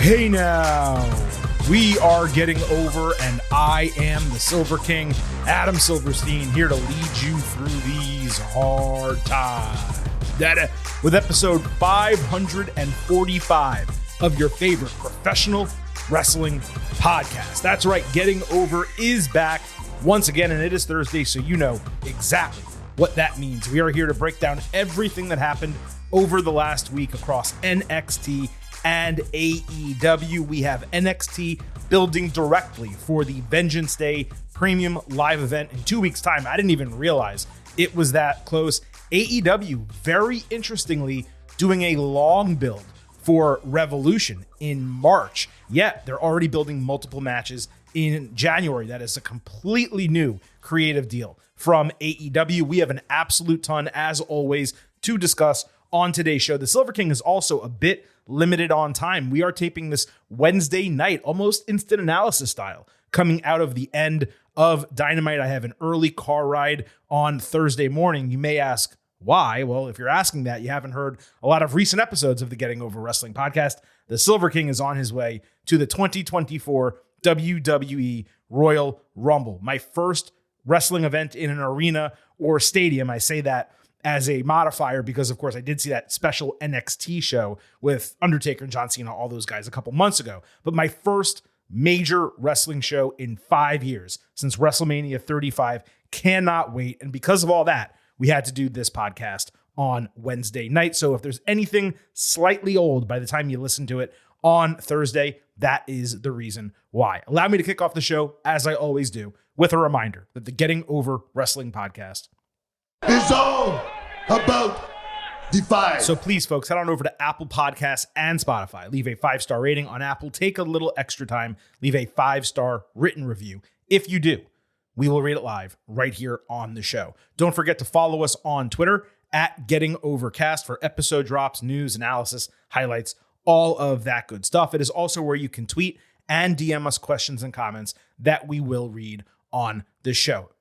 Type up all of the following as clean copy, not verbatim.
Hey now, we are getting over, and I am the Silver King, Adam Silverstein, here to lead you through these hard times. With episode 545 of your favorite professional wrestling podcast. That's right, Getting Over is back once again, and it is Thursday, so you know exactly what that means. We are here to break down everything that happened over the last week across NXT and AEW. We have NXT building directly for the Vengeance Day premium live event in 2 weeks' time. I didn't even realize it was that close. AEW, very interestingly, doing a long build for Revolution in March. Yet they're already building multiple matches in January. That is a completely new creative deal from AEW. We have an absolute ton, as always, to discuss on today's show. The Silver King is also a bit limited on time. We are taping this Wednesday night, almost instant analysis style, coming out of the end of Dynamite. I have an early car ride on Thursday morning. You may ask why. Well, if you're asking that, you haven't heard a lot of recent episodes of the Getting Over Wrestling podcast. The Silver King is on his way to the 2024 WWE Royal Rumble, my first wrestling event in an arena or stadium. I say that as a modifier because, of course, I did see that special NXT show with Undertaker and John Cena, all those guys, a couple months ago. But my first major wrestling show in 5 years since WrestleMania 35. Cannot wait. And because of all that, we had to do this podcast on Wednesday night. So if there's anything slightly old by the time you listen to it on Thursday, that is the reason why. Allow me to kick off the show, as I always do, with a reminder that the Getting Over Wrestling podcast is all about Defy. So please, folks, head on over to Apple Podcasts and Spotify. Leave a 5-star rating on Apple. Take a little extra time. Leave a 5-star written review. If you do, we will read it live right here on the show. Don't forget to follow us on Twitter at Getting Overcast for episode drops, news, analysis, highlights, all of that good stuff. It is also where you can tweet and DM us questions and comments that we will read on the show.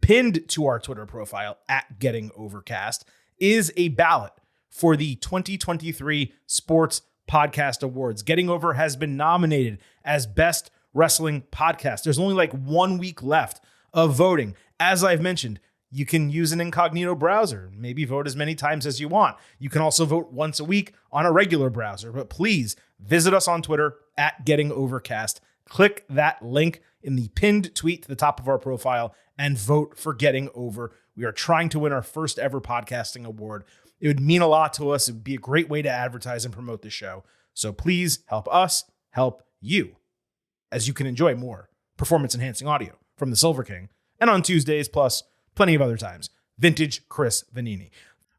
Pinned to our Twitter profile at Getting Overcast is a ballot for the 2023 Sports Podcast Awards. Getting Over has been nominated as Best Wrestling Podcast. There's only like 1 week left of voting. As I've mentioned, you can use an incognito browser, maybe vote as many times as you want. You can also vote once a week on a regular browser, but please visit us on Twitter at Getting Overcast. Click that link in the pinned tweet to the top of our profile and vote for Getting Over. We are trying to win our first ever podcasting award. It would mean a lot to us. It would be a great way to advertise and promote the show. So please help us help you as you can enjoy more performance-enhancing audio from the Silver King. And on Tuesdays, plus plenty of other times, vintage Chris Vanini.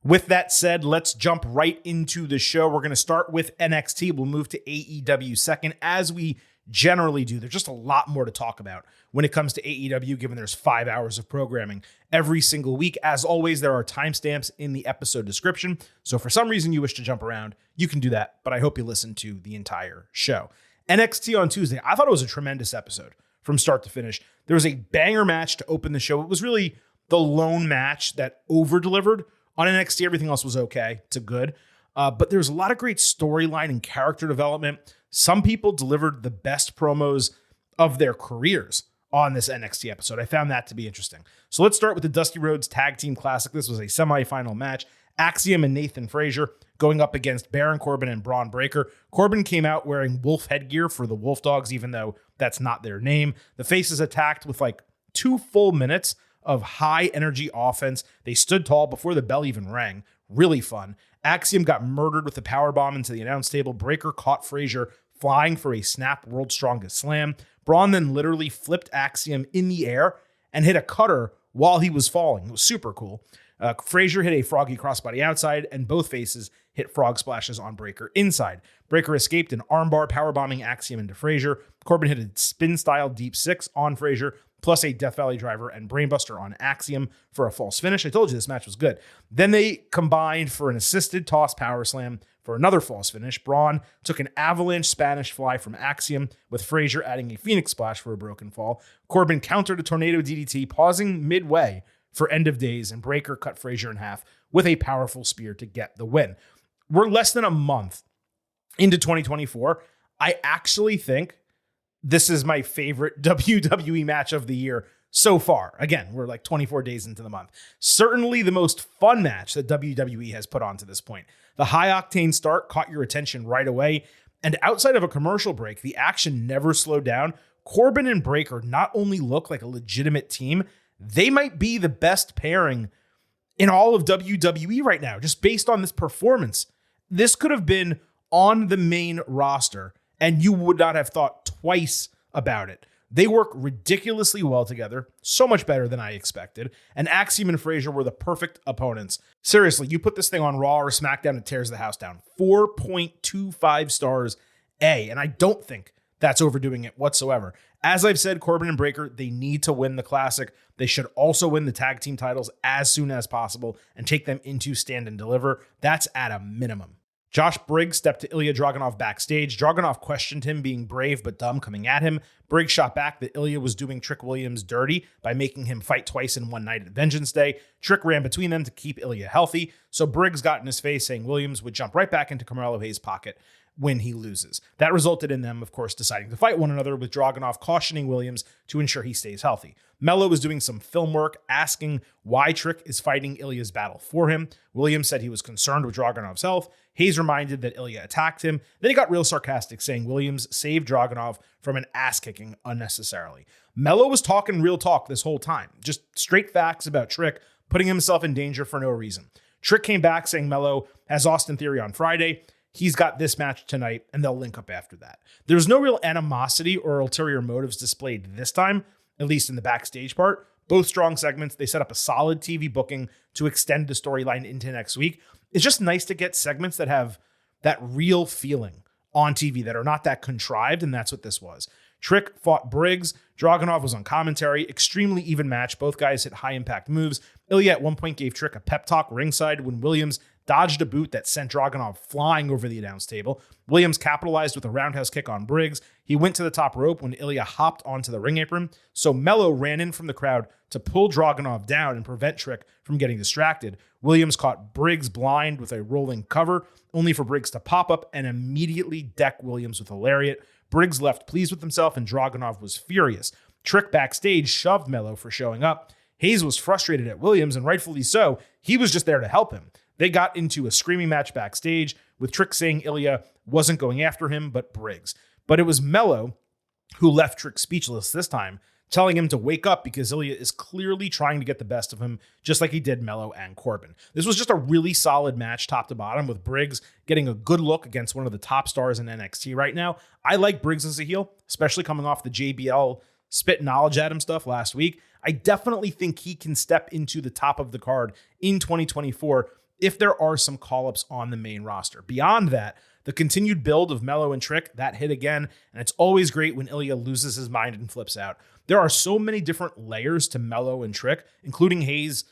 With that said, let's jump right into the show. We're going to start with NXT. We'll move to AEW second, as we generally do. There's just a lot more to talk about when it comes to AEW, given there's 5 hours of programming every single week. As always, there are timestamps in the episode description. So if for some reason you wish to jump around, you can do that, but I hope you listen to the entire show. NXT on Tuesday, I thought it was a tremendous episode from start to finish. There was a banger match to open the show. It was really the lone match that over-delivered on NXT. Everything else was okay to good. But there's a lot of great storyline and character development. Some people delivered the best promos of their careers on this NXT episode. I found that to be interesting. So let's start with the Dusty Rhodes Tag Team Classic. This was a semifinal match. Axiom and Nathan Frazier going up against Baron Corbin and Braun Breaker. Corbin came out wearing wolf headgear for the Wolf Dogs, even though that's not their name. The faces attacked with like 2 full minutes of high energy offense. They stood tall before the bell even rang. Really fun. Axiom got murdered with a powerbomb into the announce table. Breaker caught Frazier flying for a snap World's Strongest Slam. Braun then literally flipped Axiom in the air and hit a cutter while he was falling. It was super cool. Frazier hit a froggy crossbody outside, and both faces hit frog splashes on Breaker inside. Breaker escaped an armbar powerbombing Axiom into Frazier. Corbin hit a spin-style deep 6 on Frazier, plus a Death Valley driver and brainbuster on Axiom for a false finish. I told you this match was good. Then they combined for an assisted toss power slam for another false finish. Braun took an avalanche Spanish fly from Axiom, with Frazier adding a Phoenix Splash for a broken fall. Corbin countered a Tornado DDT, pausing midway for End of Days, and Breaker cut Frazier in half with a powerful spear to get the win. We're less than a month into 2024. I actually think this is my favorite WWE match of the year so far. Again, we're like 24 days into the month. Certainly the most fun match that WWE has put on to this point. The high-octane start caught your attention right away, and outside of a commercial break, the action never slowed down. Corbin and Breakker not only look like a legitimate team, they might be the best pairing in all of WWE right now, just based on this performance. This could have been on the main roster, and you would not have thought twice about it. They work ridiculously well together, so much better than I expected, and Axiom and Frazier were the perfect opponents. Seriously, you put this thing on Raw or SmackDown, it tears the house down. 4.25 stars A, and I don't think that's overdoing it whatsoever. As I've said, Corbin and Breakker, they need to win the Classic. They should also win the tag team titles as soon as possible and take them into Stand and Deliver. That's at a minimum. Josh Briggs stepped to Ilya Dragunov backstage. Dragunov questioned him being brave but dumb coming at him. Briggs shot back that Ilya was doing Trick Williams dirty by making him fight twice in one night at Vengeance Day. Trick ran between them to keep Ilya healthy, so Briggs got in his face saying Williams would jump right back into Carmelo Hayes' pocket when he loses. That resulted in them, of course, deciding to fight one another, with Dragunov cautioning Williams to ensure he stays healthy. Mello was doing some film work, asking why Trick is fighting Ilya's battle for him. Williams said he was concerned with Dragunov's health. Hayes reminded that Ilya attacked him. Then he got real sarcastic, saying Williams saved Dragunov from an ass-kicking unnecessarily. Mello was talking real talk this whole time, just straight facts about Trick putting himself in danger for no reason. Trick came back saying Mello has Austin Theory on Friday. He's got this match tonight, and they'll link up after that. There's no real animosity or ulterior motives displayed this time, at least in the backstage part. Both strong segments. They set up a solid TV booking to extend the storyline into next week. It's just nice to get segments that have that real feeling on TV, that are not that contrived, and that's what this was. Trick fought Briggs. Dragunov was on commentary. Extremely even match. Both guys hit high-impact moves. Ilya at one point gave Trick a pep talk ringside when Williams dodged a boot that sent Dragunov flying over the announce table. Williams capitalized with a roundhouse kick on Briggs. He went to the top rope when Ilya hopped onto the ring apron, so Mello ran in from the crowd to pull Dragunov down and prevent Trick from getting distracted. Williams caught Briggs blind with a rolling cover, only for Briggs to pop up and immediately deck Williams with a lariat. Briggs left pleased with himself, and Dragunov was furious. Trick backstage shoved Mello for showing up. Hayes was frustrated at Williams, and rightfully so. He was just there to help him. They got into a screaming match backstage, with Trick saying Ilya wasn't going after him, but Briggs. But it was Mello who left Trick speechless this time, telling him to wake up because Ilya is clearly trying to get the best of him, just like he did Mello and Corbin. This was just a really solid match top to bottom, with Briggs getting a good look against one of the top stars in NXT right now. I like Briggs as a heel, especially coming off the JBL spit knowledge at him stuff last week. I definitely think he can step into the top of the card in 2024 if there are some call-ups on the main roster. Beyond that, the continued build of Mello and Trick, that hit again, and it's always great when Ilya loses his mind and flips out. There are so many different layers to Mello and Trick, including Hayes,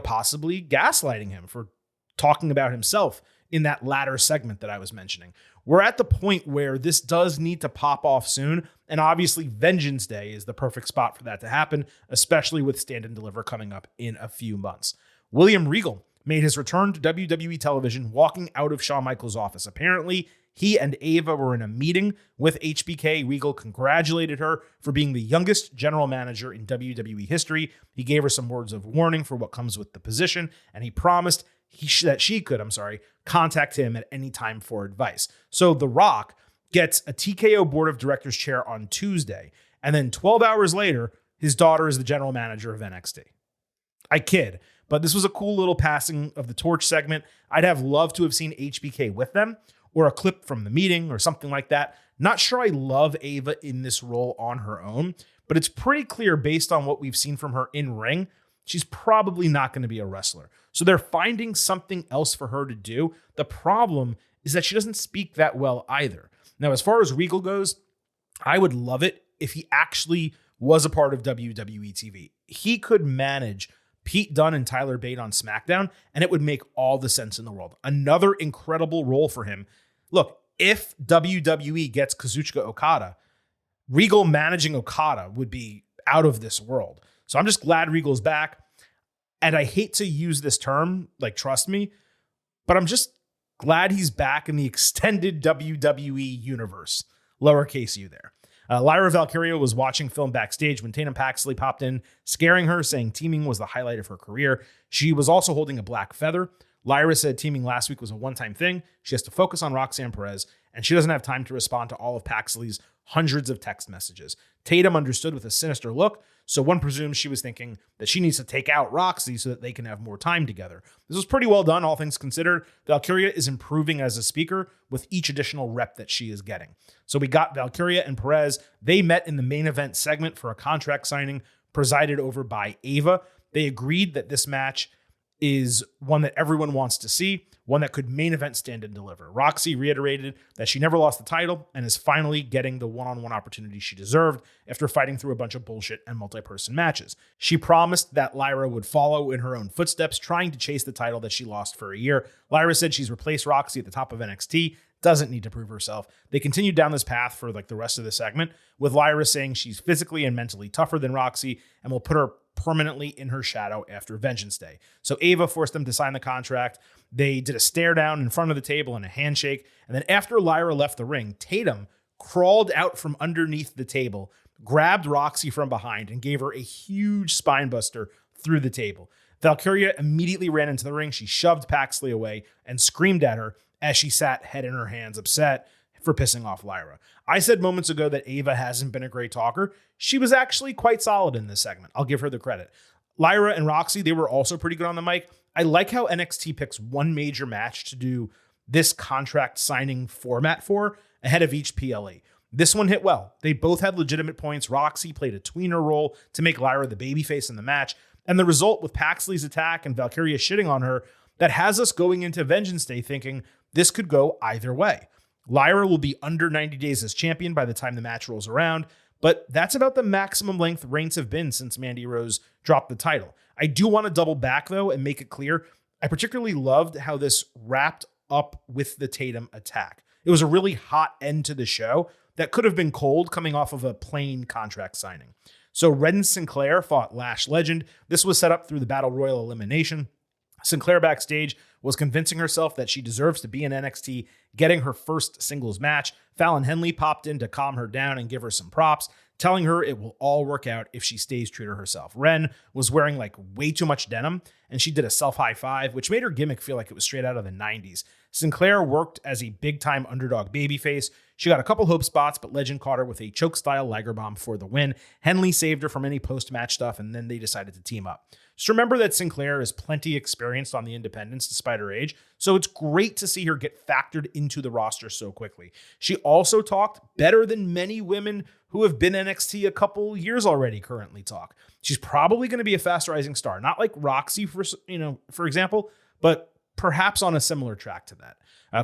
possibly gaslighting him for talking about himself in that latter segment that I was mentioning. We're at the point where this does need to pop off soon, and obviously Vengeance Day is the perfect spot for that to happen, especially with Stand and Deliver coming up in a few months. William Regal made his return to WWE television walking out of Shawn Michaels' office. Apparently, he and Ava were in a meeting with HBK. Regal congratulated her for being the youngest general manager in WWE history. He gave her some words of warning for what comes with the position, and he promised that she could contact him at any time for advice. So The Rock gets a TKO board of directors chair on Tuesday, and then 12 hours later, his daughter is the general manager of NXT. I kid. But this was a cool little passing of the torch segment. I'd have loved to have seen HBK with them, or a clip from the meeting or something like that. Not sure I love Ava in this role on her own, but it's pretty clear based on what we've seen from her in ring, she's probably not going to be a wrestler. So they're finding something else for her to do. The problem is that she doesn't speak that well either. Now, as far as Regal goes, I would love it if he actually was a part of WWE TV. He could manage Pete Dunne and Tyler Bate on SmackDown, and it would make all the sense in the world. Another incredible role for him. Look, if WWE gets Kazuchika Okada, Regal managing Okada would be out of this world. So I'm just glad Regal's back. And I hate to use this term, trust me, but I'm just glad he's back in the extended WWE universe. lowercase u there. Lyra Valkyria was watching film backstage when Tatum Paxley popped in, scaring her, saying teaming was the highlight of her career. She was also holding a black feather. Lyra said teaming last week was a one-time thing. She has to focus on Roxanne Perez, and she doesn't have time to respond to all of Paxley's hundreds of text messages. Tatum understood with a sinister look, so one presumes she was thinking that she needs to take out Roxy so that they can have more time together. This was pretty well done, all things considered. Valkyria is improving as a speaker with each additional rep that she is getting. So we got Valkyria and Perez. They met in the main event segment for a contract signing presided over by Ava. They agreed that this match is one that everyone wants to see, one that could main event stand and deliver. Roxy reiterated that she never lost the title and is finally getting the one-on-one opportunity she deserved after fighting through a bunch of bullshit and multi-person matches. She promised that Lyra would follow in her own footsteps, trying to chase the title that she lost for a year. Lyra said she's replaced Roxy at the top of NXT, doesn't need to prove herself. They continued down this path for the rest of the segment, with Lyra saying she's physically and mentally tougher than Roxy and will put her permanently in her shadow after Vengeance Day. So Ava forced them to sign the contract. They did a stare down in front of the table and a handshake. And then after Lyra left the ring, Tatum crawled out from underneath the table, grabbed Roxy from behind, and gave her a huge spine buster through the table. Valkyria immediately ran into the ring. She shoved Paxley away and screamed at her as she sat head in her hands, upset for pissing off Lyra. I said moments ago that Ava hasn't been a great talker. She was actually quite solid in this segment. I'll give her the credit. Lyra and Roxy, they were also pretty good on the mic. I like how NXT picks one major match to do this contract signing format for ahead of each PLE. This one hit well. They both had legitimate points. Roxy played a tweener role to make Lyra the babyface in the match. And the result with Paxley's attack and Valkyria shitting on her, that has us going into Vengeance Day thinking this could go either way. Lyra will be under 90 days as champion by the time the match rolls around, but that's about the maximum length reigns have been since Mandy Rose dropped the title. I do want to double back, though, and make it clear. I particularly loved how this wrapped up with the Tatum attack. It was a really hot end to the show that could have been cold coming off of a plain contract signing. So Red Sinclair fought Lash Legend. This was set up through the Battle Royal elimination. Sinclair backstage was convincing herself that she deserves to be in NXT, getting her first singles match. Fallon Henley popped in to calm her down and give her some props, telling her it will all work out if she stays true to herself. Ren was wearing way too much denim, and she did a self-high five, which made her gimmick feel like it was straight out of the 90s. Sinclair worked as a big-time underdog babyface. She got a couple hope spots, but Legend caught her with a choke-style Liger Bomb for the win. Henley saved her from any post-match stuff, and then they decided to team up. Just remember that Sinclair is plenty experienced on the independents despite her age, so it's great to see her get factored into the roster so quickly. She also talked better than many women who have been NXT a couple years already currently talk. She's probably going to be a fast rising star, not like Roxy for example, but perhaps on a similar track to that.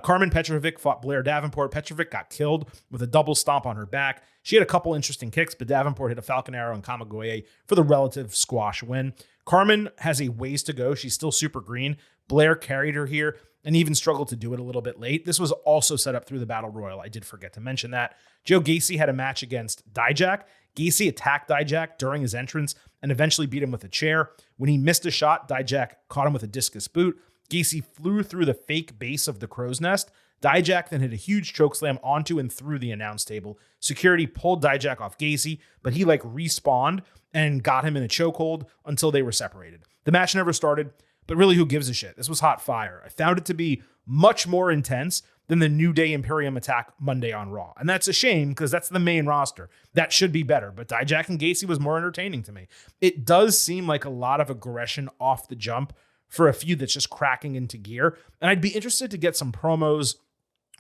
Carmen Petrovic fought Blair Davenport. Petrovic got killed with a double stomp on her back. She had a couple interesting kicks, but Davenport hit a Falcon Arrow and Kamagoye for the relative squash win. Carmen has a ways to go. She's still super green. Blair carried her here and even struggled to do it a little bit late. This was also set up through the Battle Royal. I did forget to mention that. Joe Gacy had a match against Dijak. Gacy attacked Dijak during his entrance and eventually beat him with a chair. When he missed a shot, Dijak caught him with a discus boot. Gacy flew through the fake base of the crow's nest. Dijak then hit a huge chokeslam onto and through the announce table. Security pulled Dijak off Gacy, but he respawned and got him in a chokehold until they were separated. The match never started, but really who gives a shit? This was hot fire. I found it to be much more intense than the New Day Imperium attack Monday on Raw. And that's a shame because that's the main roster. That should be better, but Dijak and Gacy was more entertaining to me. It does seem like a lot of aggression off the jump for a feud that's just cracking into gear. And I'd be interested to get some promos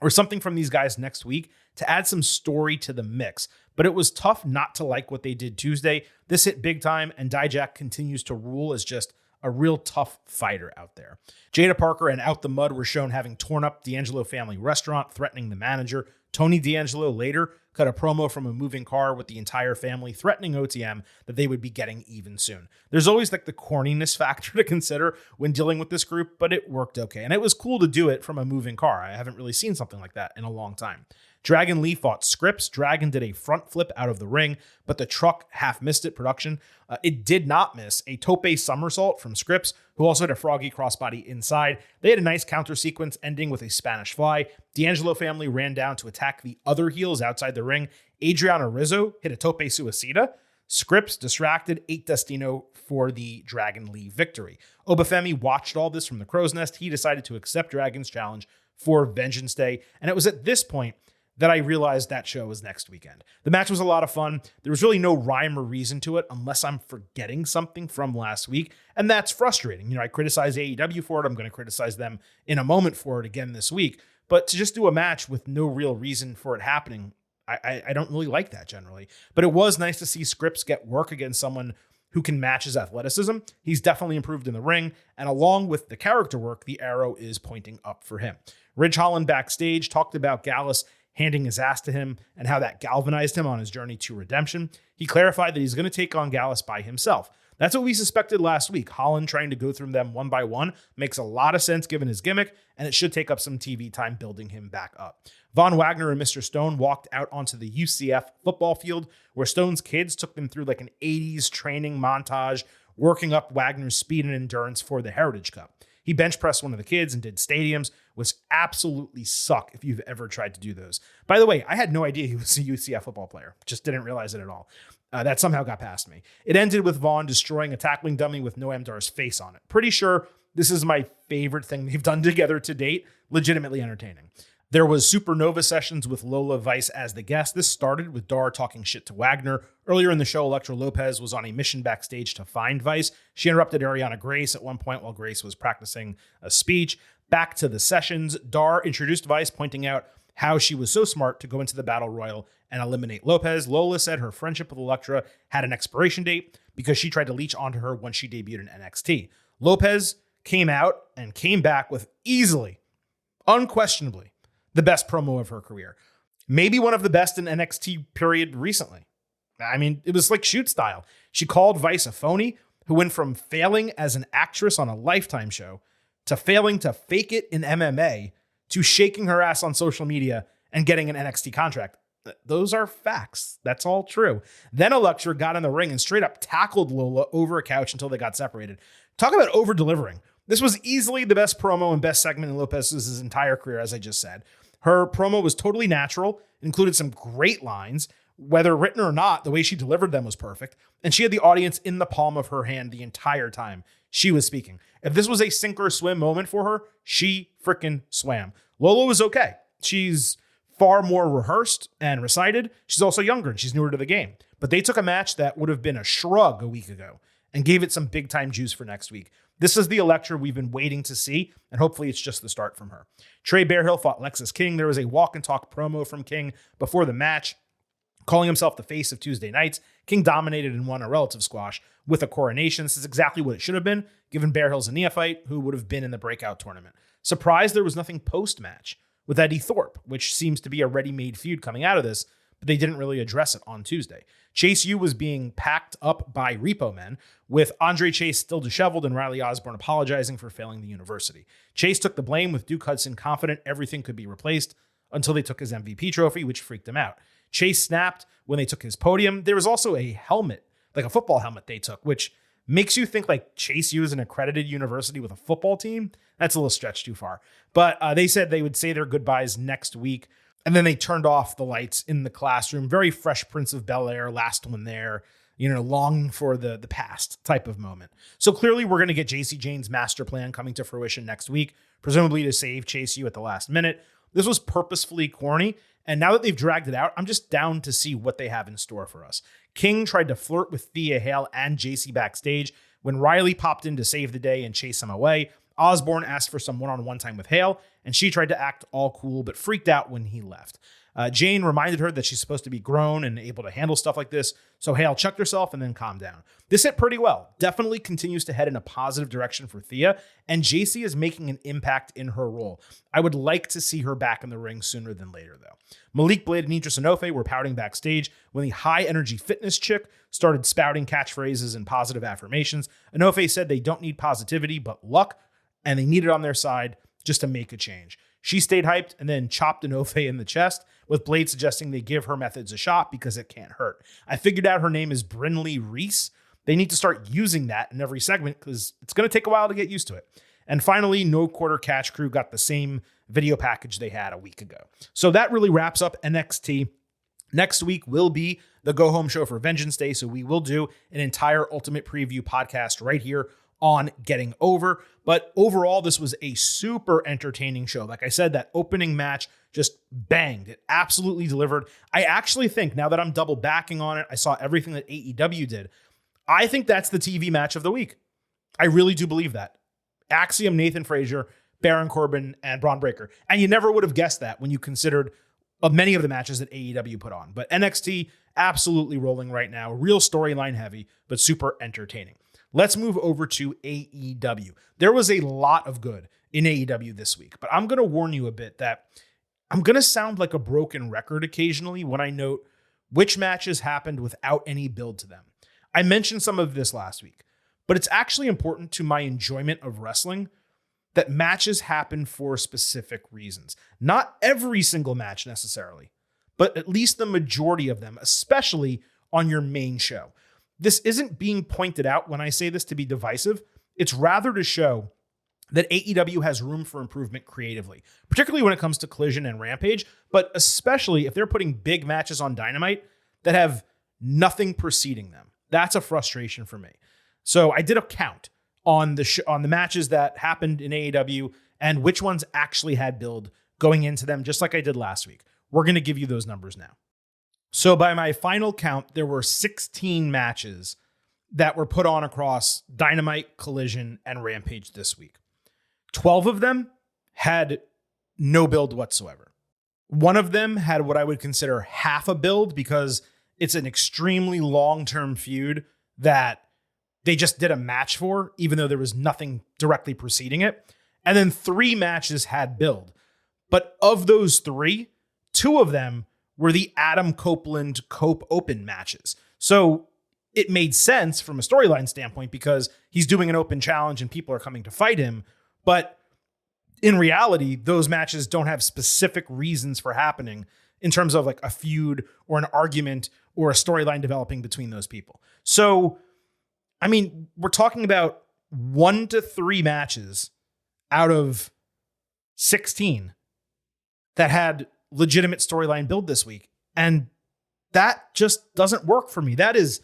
or something from these guys next week to add some story to the mix. But it was tough not to like what they did Tuesday. This hit big time, and Dijak continues to rule as just a real tough fighter out there. Jada Parker and Out the Mud were shown having torn up D'Angelo family restaurant, threatening the manager. Tony D'Angelo later cut a promo from a moving car with the entire family, threatening OTM that they would be getting even soon. There's always the corniness factor to consider when dealing with this group, but it worked okay. And it was cool to do it from a moving car. I haven't really seen something like that in a long time. Dragon Lee fought Scripps. Dragon did a front flip out of the ring, but the truck half missed it. Production. It did not miss a tope somersault from Scripps, who also had a froggy crossbody inside. They had a nice counter sequence ending with a Spanish fly. D'Angelo family ran down to attack the other heels outside the ring. Adriana Rizzo hit a tope suicida. Scripps distracted, ate Destino for the Dragon Lee victory. Obafemi watched all this from the crow's nest. He decided to accept Dragon's challenge for Vengeance Day. And it was at this point that I realized that show was next weekend. The match was a lot of fun. There was really no rhyme or reason to it unless I'm forgetting something from last week. And that's frustrating. I criticized AEW for it. I'm going to criticize them in a moment for it again this week. But to just do a match with no real reason for it happening, I don't really like that generally. But it was nice to see Scripps get work against someone who can match his athleticism. He's definitely improved in the ring. And along with the character work, the arrow is pointing up for him. Ridge Holland backstage talked about Gallus handing his ass to him and how that galvanized him on his journey to redemption. He clarified that he's going to take on Gallus by himself. That's what we suspected last week. Holland trying to go through them one by one makes a lot of sense given his gimmick, and it should take up some TV time building him back up. Von Wagner and Mr. Stone walked out onto the UCF football field where Stone's kids took them through like an 80s training montage, working up Wagner's speed and endurance for the Heritage Cup. He bench pressed one of the kids and did stadiums, which absolutely suck if you've ever tried to do those. By the way, I had no idea he was a UCF football player. Just didn't realize it at all. That somehow got past me. It ended with Vaughn destroying a tackling dummy with Noam Dar's face on it. Pretty sure this is my favorite thing they've done together to date. Legitimately entertaining. There was Supernova sessions with Lola Vice as the guest. This started with Dar talking shit to Wagner. Earlier in the show, Elektra Lopez was on a mission backstage to find Vice. She interrupted Ariana Grace at one point while Grace was practicing a speech. Back to the sessions, Dar introduced Vice, pointing out how she was so smart to go into the Battle Royal and eliminate Lopez. Lola said her friendship with Elektra had an expiration date because she tried to leech onto her when she debuted in NXT. Lopez came out and came back with easily, unquestionably, the best promo of her career. Maybe one of the best in NXT period recently. I mean, it was like shoot style. She called Vice a phony who went from failing as an actress on a Lifetime show to failing to fake it in MMA to shaking her ass on social media and getting an NXT contract. Those are facts. That's all true. Then Elektra got in the ring and straight up tackled Lola over a couch until they got separated. Talk about over-delivering. This was easily the best promo and best segment in Lopez's entire career, as I just said. Her promo was totally natural, included some great lines. Whether written or not, the way she delivered them was perfect. And she had the audience in the palm of her hand the entire time she was speaking. If this was a sink or swim moment for her, she frickin' swam. Lola was okay. She's far more rehearsed and recited. She's also younger and she's newer to the game. But they took a match that would have been a shrug a week ago and gave it some big time juice for next week. This is the Elektra we've been waiting to see, and hopefully it's just the start from her. Trey Bearhill fought Lexus King. There was a walk and talk promo from King before the match, calling himself the face of Tuesday nights. King dominated and won a relative squash with a coronation. This is exactly what it should have been, given Bearhill's a neophyte who would have been in the breakout tournament. Surprised there was nothing post-match with Eddie Thorpe, which seems to be a ready-made feud coming out of this, but they didn't really address it on Tuesday. Chase U was being packed up by Repo Men, with Andre Chase still disheveled and Riley Osborne apologizing for failing the university. Chase took the blame, with Duke Hudson confident everything could be replaced until they took his MVP trophy, which freaked him out. Chase snapped when they took his podium. There was also a helmet, like a football helmet they took, which makes you think like Chase U is an accredited university with a football team. That's a little stretch too far. But they said they would say their goodbyes next week. And then they turned off the lights in the classroom. Very Fresh Prince of Bel-Air, last one there, longing for the past type of moment. So clearly we're going to get JC Jane's master plan coming to fruition next week, presumably to save Chase U at the last minute. This was purposefully corny. And now that they've dragged it out, I'm just down to see what they have in store for us. King tried to flirt with Thea Hale and JC backstage when Riley popped in to save the day and chase him away. Osborne asked for some one-on-one time with Hale, and she tried to act all cool, but freaked out when he left. Jane reminded her that she's supposed to be grown and able to handle stuff like this, so Hale checked herself and then calmed down. This hit pretty well. Definitely continues to head in a positive direction for Thea, and JC is making an impact in her role. I would like to see her back in the ring sooner than later, though. Malik Blade and Idris Enofe were pouting backstage when the high-energy fitness chick started spouting catchphrases and positive affirmations. Enofe said they don't need positivity, but luck, and they need it on their side just to make a change. She stayed hyped and then chopped Enofe in the chest, with Blade suggesting they give her methods a shot because it can't hurt. I figured out her name is Brinley Reese. They need to start using that in every segment because it's going to take a while to get used to it. And finally, No Quarter Catch Crew got the same video package they had a week ago. So that really wraps up NXT. Next week will be the Go Home show for Vengeance Day. So we will do an entire Ultimate Preview podcast right here on Getting Over. But overall, this was a super entertaining show. Like I said, that opening match just banged. It absolutely delivered. I actually think, now that I'm double backing on it, I saw everything that AEW did. I think that's the TV match of the week. I really do believe that. Axiom, Nathan Frazier, Baron Corbin, and Braun Breaker. And you never would have guessed that when you considered many of the matches that AEW put on. But NXT, absolutely rolling right now. Real storyline heavy, but super entertaining. Let's move over to AEW. There was a lot of good in AEW this week, but I'm going to warn you a bit that I'm going to sound like a broken record occasionally when I note which matches happened without any build to them. I mentioned some of this last week, but it's actually important to my enjoyment of wrestling that matches happen for specific reasons. Not every single match necessarily, but at least the majority of them, especially on your main show. This isn't being pointed out when I say this to be divisive. It's rather to show that AEW has room for improvement creatively, particularly when it comes to Collision and Rampage, but especially if they're putting big matches on Dynamite that have nothing preceding them. That's a frustration for me. So I did a count on the matches that happened in AEW and which ones actually had build going into them, just like I did last week. We're going to give you those numbers now. So by my final count, there were 16 matches that were put on across Dynamite, Collision, and Rampage this week. 12 of them had no build whatsoever. One of them had what I would consider half a build because it's an extremely long-term feud that they just did a match for, even though there was nothing directly preceding it. And then 3 matches had build. But of those 3, 2 of them were the Adam Copeland Cope Open matches. So it made sense from a storyline standpoint because he's doing an open challenge and people are coming to fight him. But in reality, those matches don't have specific reasons for happening in terms of like a feud or an argument or a storyline developing between those people. So, I mean, we're talking about 1 to 3 matches out of 16 that had legitimate storyline build this week. And that just doesn't work for me. That is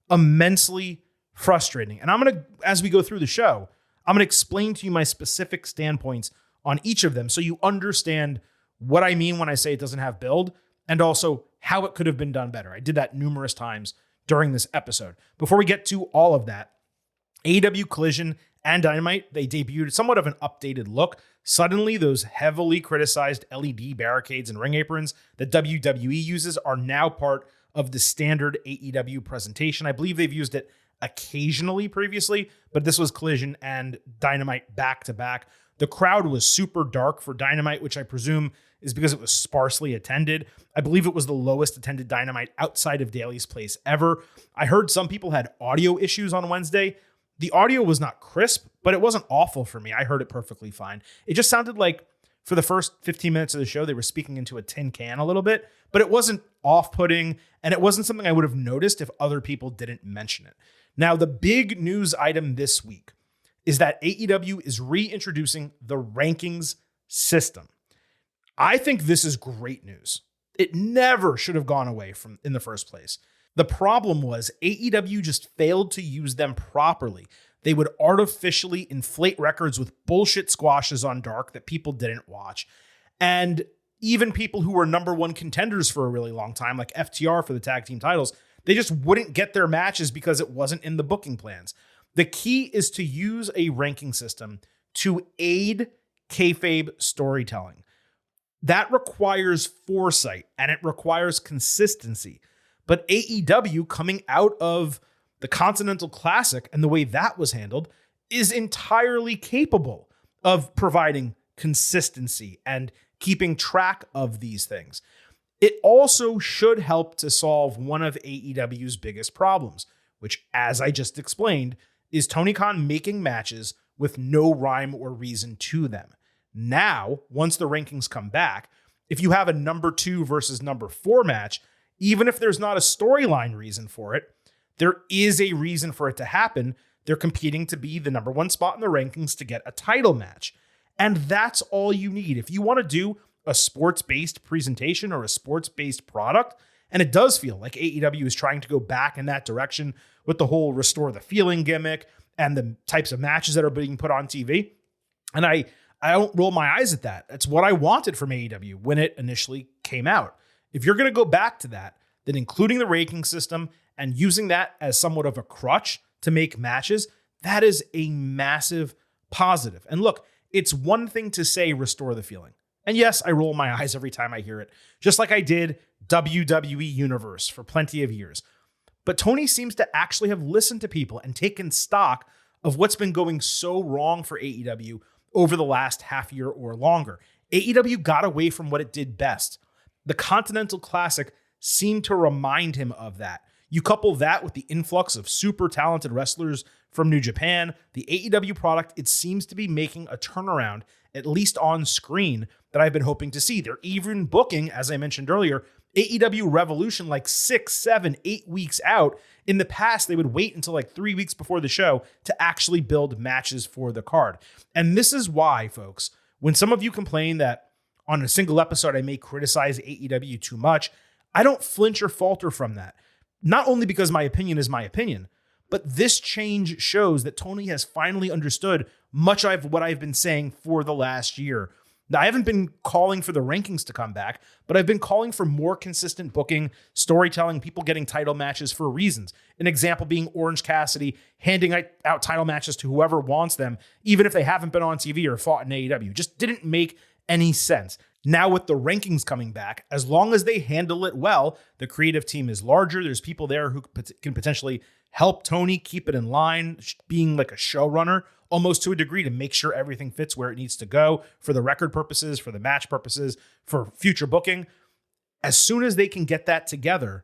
immensely frustrating. And I'm going to, as we go through the show, I'm going to explain to you my specific standpoints on each of them so you understand what I mean when I say it doesn't have build and also how it could have been done better. I did that numerous times during this episode. Before we get to all of that, AEW Collision and Dynamite, they debuted somewhat of an updated look. Suddenly, those heavily criticized LED barricades and ring aprons that WWE uses are now part of the standard AEW presentation. I believe they've used it occasionally previously, but this was Collision and Dynamite back to back. The crowd was super dark for Dynamite, which I presume is because it was sparsely attended. I believe it was the lowest attended Dynamite outside of Daly's Place ever. I heard some people had audio issues on Wednesday. The audio was not crisp, but it wasn't awful for me. I heard it perfectly fine. It just sounded like for the first 15 minutes of the show, they were speaking into a tin can a little bit, but it wasn't off-putting, and it wasn't something I would have noticed if other people didn't mention it. Now, the big news item this week is that AEW is reintroducing the rankings system. I think this is great news. It never should have gone away from in the first place. The problem was AEW just failed to use them properly. They would artificially inflate records with bullshit squashes on Dark that people didn't watch. And even people who were number one contenders for a really long time, like FTR for the tag team titles, they just wouldn't get their matches because it wasn't in the booking plans. The key is to use a ranking system to aid kayfabe storytelling. That requires foresight and it requires consistency. But AEW, coming out of the Continental Classic and the way that was handled, is entirely capable of providing consistency and keeping track of these things. It also should help to solve one of AEW's biggest problems, which, as I just explained, is Tony Khan making matches with no rhyme or reason to them. Now, once the rankings come back, if you have a number 2 versus number 4 match, even if there's not a storyline reason for it, there is a reason for it to happen. They're competing to be the number 1 spot in the rankings to get a title match. And that's all you need. If you want to do a sports-based presentation or a sports-based product, and it does feel like AEW is trying to go back in that direction with the whole restore the feeling gimmick and the types of matches that are being put on TV. And I don't roll my eyes at that. That's what I wanted from AEW when it initially came out. If you're going to go back to that, then including the ranking system and using that as somewhat of a crutch to make matches, that is a massive positive. And look, it's one thing to say restore the feeling. And yes, I roll my eyes every time I hear it, just like I did WWE Universe for plenty of years. But Tony seems to actually have listened to people and taken stock of what's been going so wrong for AEW over the last half year or longer. AEW got away from what it did best. The Continental Classic seemed to remind him of that. You couple that with the influx of super talented wrestlers from New Japan, the AEW product, it seems to be making a turnaround, at least on screen, that I've been hoping to see. They're even booking, as I mentioned earlier, AEW Revolution like 6, 7, 8 weeks out. In the past, they would wait until like 3 weeks before the show to actually build matches for the card. And this is why, folks, when some of you complain that on a single episode I may criticize AEW too much, I don't flinch or falter from that. Not only because my opinion is my opinion, but this change shows that Tony has finally understood much of what I've been saying for the last year. Now, I haven't been calling for the rankings to come back, but I've been calling for more consistent booking, storytelling, people getting title matches for reasons. An example being Orange Cassidy handing out title matches to whoever wants them, even if they haven't been on TV or fought in AEW. Just didn't make any sense. Now with the rankings coming back, as long as they handle it well, the creative team is larger. There's people there who can potentially help Tony keep it in line, being like a showrunner almost to a degree to make sure everything fits where it needs to go for the record purposes, for the match purposes, for future booking. As soon as they can get that together,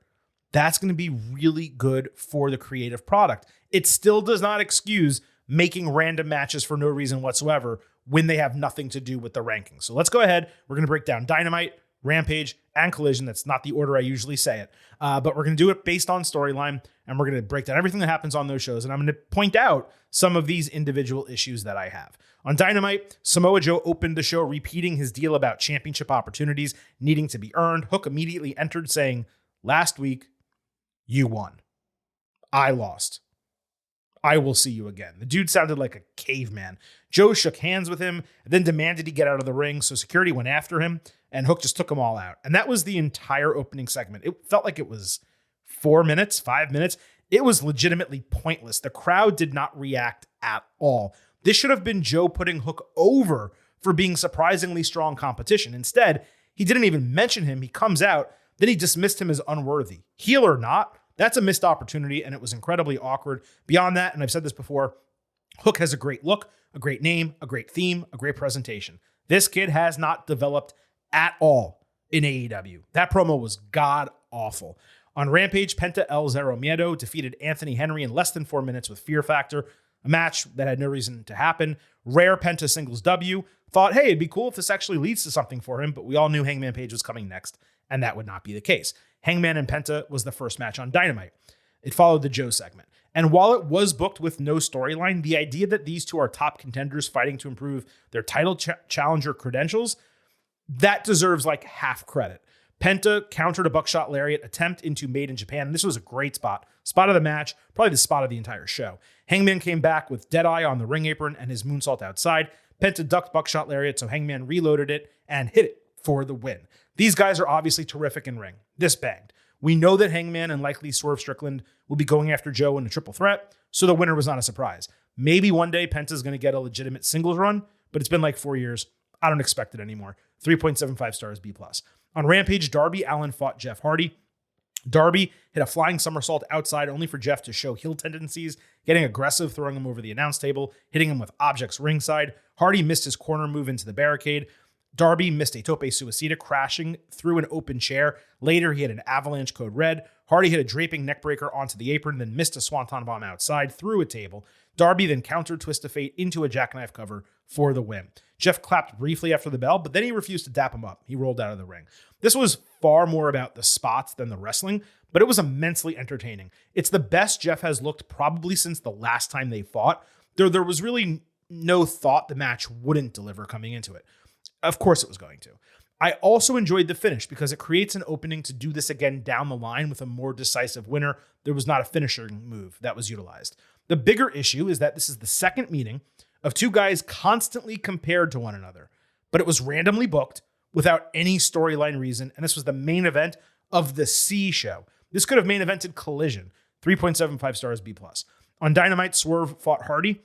that's going to be really good for the creative product. It still does not excuse making random matches for no reason whatsoever when they have nothing to do with the rankings. So let's go ahead. We're going to break down Dynamite, Rampage, and Collision. That's not the order I usually say it. But we're going to do it based on storyline, and we're going to break down everything that happens on those shows. And I'm going to point out some of these individual issues that I have. On Dynamite, Samoa Joe opened the show repeating his deal about championship opportunities needing to be earned. Hook immediately entered saying, "Last week, you won. I lost. I will see you again." The dude sounded like a caveman. Joe shook hands with him, and then demanded he get out of the ring, so security went after him, and Hook just took them all out. And that was the entire opening segment. It felt like it was 4 minutes, 5 minutes. It was legitimately pointless. The crowd did not react at all. This should have been Joe putting Hook over for being surprisingly strong competition. Instead, he didn't even mention him. He comes out, then he dismissed him as unworthy. Heel or not, that's a missed opportunity, and it was incredibly awkward. Beyond that, and I've said this before, Hook has a great look, a great name, a great theme, a great presentation. This kid has not developed at all in AEW. That promo was god-awful. On Rampage, Penta El Zero Miedo defeated Anthony Henry in less than 4 minutes with Fear Factor, a match that had no reason to happen. Rare Penta singles W. Thought, hey, it'd be cool if this actually leads to something for him, but we all knew Hangman Page was coming next, and that would not be the case. Hangman and Penta was the first match on Dynamite. It followed the Joe segment. And while it was booked with no storyline, the idea that these two are top contenders fighting to improve their title challenger credentials, that deserves like half credit. Penta countered a buckshot lariat attempt into Made in Japan. This was a great spot. Spot of the match, probably the spot of the entire show. Hangman came back with Deadeye on the ring apron and his moonsault outside. Penta ducked buckshot lariat, so Hangman reloaded it and hit it for the win. These guys are obviously terrific in ring. This banged. We know that Hangman and likely Swerve Strickland will be going after Joe in a triple threat, so the winner was not a surprise. Maybe one day Penta's going to get a legitimate singles run, but it's been like 4 years. I don't expect it anymore. 3.75 stars B+. On Rampage, Darby Allin fought Jeff Hardy. Darby hit a flying somersault outside only for Jeff to show heel tendencies, getting aggressive, throwing him over the announce table, hitting him with objects ringside. Hardy missed his corner move into the barricade. Darby missed a tope suicida, crashing through an open chair. Later, he had an avalanche code red. Hardy hit a draping neckbreaker onto the apron, then missed a swanton bomb outside through a table. Darby then countered Twist of Fate into a jackknife cover for the win. Jeff clapped briefly after the bell, but then he refused to dap him up. He rolled out of the ring. This was far more about the spots than the wrestling, but it was immensely entertaining. It's the best Jeff has looked probably since the last time they fought. There was really no thought the match wouldn't deliver coming into it. Of course it was going to. I also enjoyed the finish because it creates an opening to do this again down the line with a more decisive winner. There was not a finishing move that was utilized. The bigger issue is that this is the second meeting of two guys constantly compared to one another, but it was randomly booked without any storyline reason, and this was the main event of the C show. This could have main evented Collision, 3.75 stars B+. On Dynamite, Swerve fought Hardy.